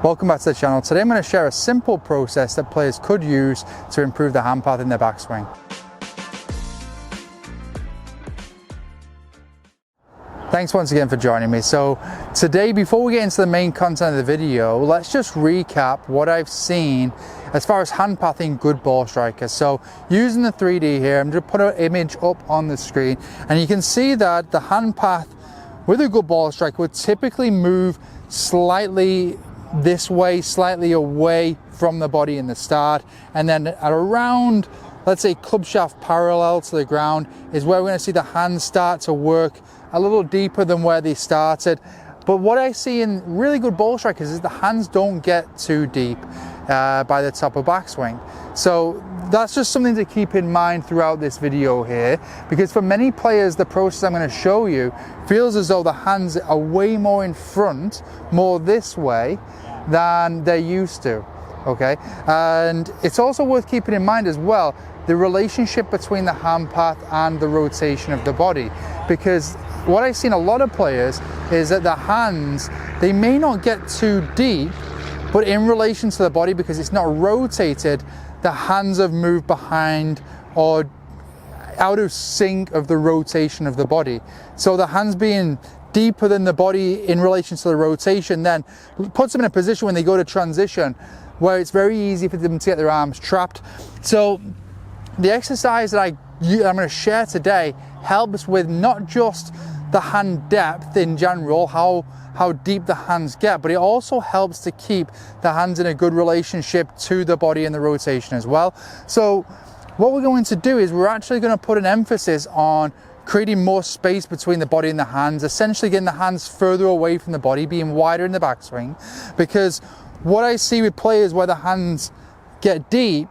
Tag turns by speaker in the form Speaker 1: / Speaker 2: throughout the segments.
Speaker 1: Welcome back to the channel. Today I'm going to share a simple process that players could use to improve the hand path in their backswing. Thanks once again for joining me. So today, before we get into the main content of the video, let's just recap what I've seen as far as hand pathing good ball strikers. So using the 3D here, I'm going to put an image up on the screen and you can see that the hand path with a good ball striker would typically move slightly this way, slightly away from the body in the start, and then at around, let's say, club shaft parallel to the ground is where we're going to see the hands start to work a little deeper than where they started. But what I see in really good ball strikers is the hands don't get too deep by the top of backswing. So that's just something to keep in mind throughout this video here, because for many players the process I'm going to show you feels as though the hands are way more in front, more this way than they're used to. Okay, and it's also worth keeping in mind as well the relationship between the hand path and the rotation of the body, because what I've seen a lot of players is that the hands, they may not get too deep, but in relation to the body, because it's not rotated, the hands have moved behind or out of sync of the rotation of the body. So the hands being deeper than the body in relation to the rotation then puts them in a position when they go to transition where it's very easy for them to get their arms trapped. So the exercise that I'm going to share today helps with not just the hand depth in general, how deep the hands get, but it also helps to keep the hands in a good relationship to the body and the rotation as well. So what we're going to do is we're actually going to put an emphasis on creating more space between the body and the hands, essentially getting the hands further away from the body, being wider in the backswing, because what I see with players where the hands get deep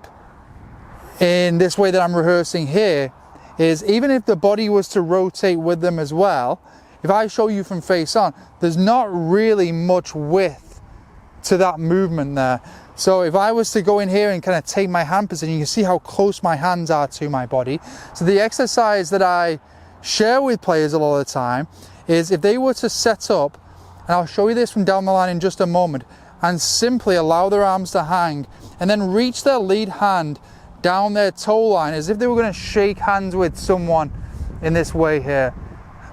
Speaker 1: in this way that I'm rehearsing here is even if the body was to rotate with them as well, if I show you from face on, there's not really much width to that movement there. So if I was to go in here and kind of take my hand position, you can see how close my hands are to my body. So the exercise that I share with players a lot of the time is if they were to set up, and I'll show you this from down the line in just a moment, and simply allow their arms to hang and then reach their lead hand down their toe line as if they were going to shake hands with someone in this way here.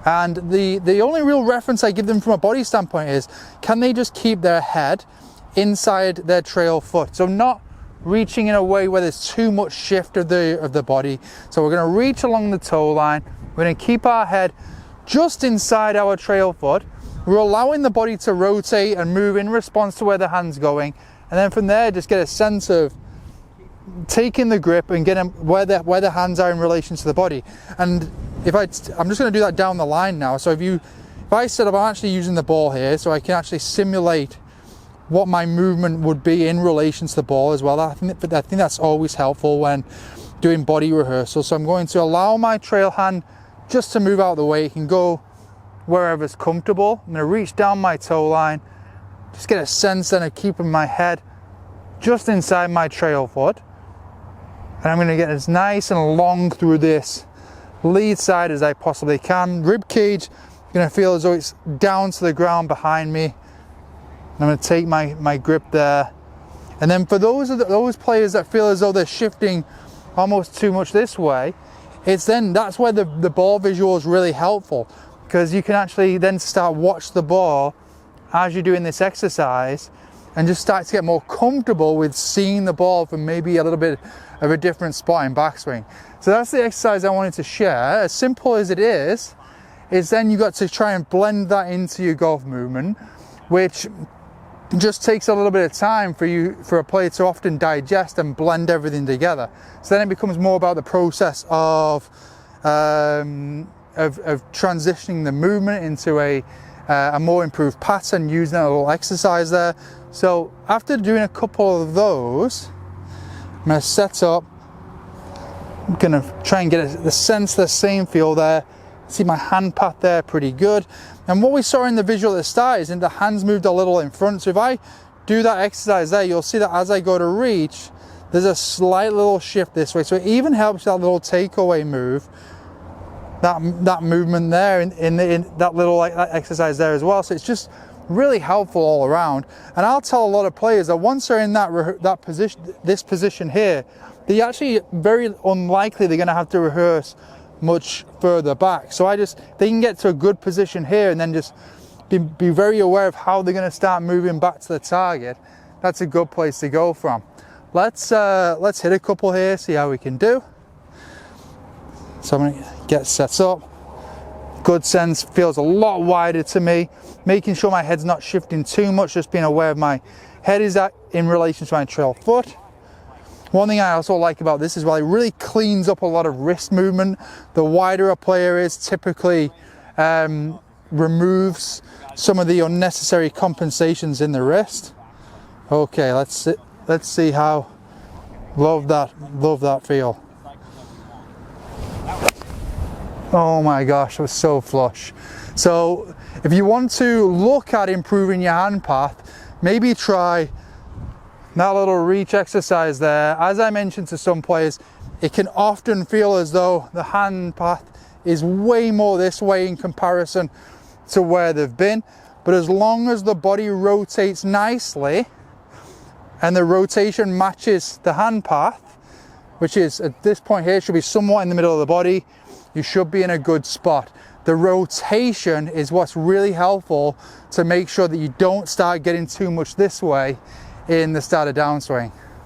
Speaker 1: And the only real reference I give them from a body standpoint is, can they just keep their head inside their trail foot? So not reaching in a way where there's too much shift of the body. So we're going to reach along the toe line. We're going to keep our head just inside our trail foot. We're allowing the body to rotate and move in response to where the hand's going. And then from there, just get a sense of taking the grip and getting where the hands are in relation to the body. And I'm just going to do that down the line now. So if I set up, I'm actually using the ball here so I can actually simulate what my movement would be in relation to the ball as well. I think that's always helpful when doing body rehearsal. So I'm going to allow my trail hand just to move out of the way. It can go wherever's comfortable. I'm going to reach down my toe line, just get a sense then of keeping my head just inside my trail foot. And I'm going to get as nice and long through this lead side as I possibly can. Rib cage, I'm going to feel as though it's down to the ground behind me. I'm going to take my grip there. And then for those players that feel as though they're shifting almost too much this way, that's where the ball visual is really helpful, because you can actually then watch the ball as you're doing this exercise and just start to get more comfortable with seeing the ball from maybe a little bit of a different spot in backswing. So that's the exercise I wanted to share. As simple as it is then you got to try and blend that into your golf movement, which just takes a little bit of time for a player to often digest and blend everything together. So then it becomes more about the process of transitioning the movement into a more improved pattern using a little exercise there. So after doing a couple of those, I'm going to set up. I'm going to try and get the sense, the same feel there. See my hand path there, pretty good. And what we saw in the visual at the start is the hands moved a little in front. So if I do that exercise there, you'll see that as I go to reach, there's a slight little shift this way. So it even helps that little takeaway move, that movement there in that little exercise there as well. So it's just really helpful all around. And I'll tell a lot of players that once they're in that position, this position here, they actually very unlikely they're going to have to rehearse much further back. So they can get to a good position here and then just be very aware of how they're going to start moving back to the target. That's a good place to go from. Let's hit a couple here, see how we can do. So I'm going to get set up. Good sense, feels a lot wider to me. Making sure my head's not shifting too much, just being aware of my head is in relation to my trail foot. One thing I also like about this is while it really cleans up a lot of wrist movement, the wider a player is, typically removes some of the unnecessary compensations in the wrist. Okay, let's see how, love that feel. Oh my gosh, it was so flush. So if you want to look at improving your hand path, maybe try that little reach exercise there. As I mentioned to some players, it can often feel as though the hand path is way more this way in comparison to where they've been. But as long as the body rotates nicely and the rotation matches the hand path, which is at this point here should be somewhat in the middle of the body, you should be in a good spot. The rotation is what's really helpful to make sure that you don't start getting too much this way in the start of downswing.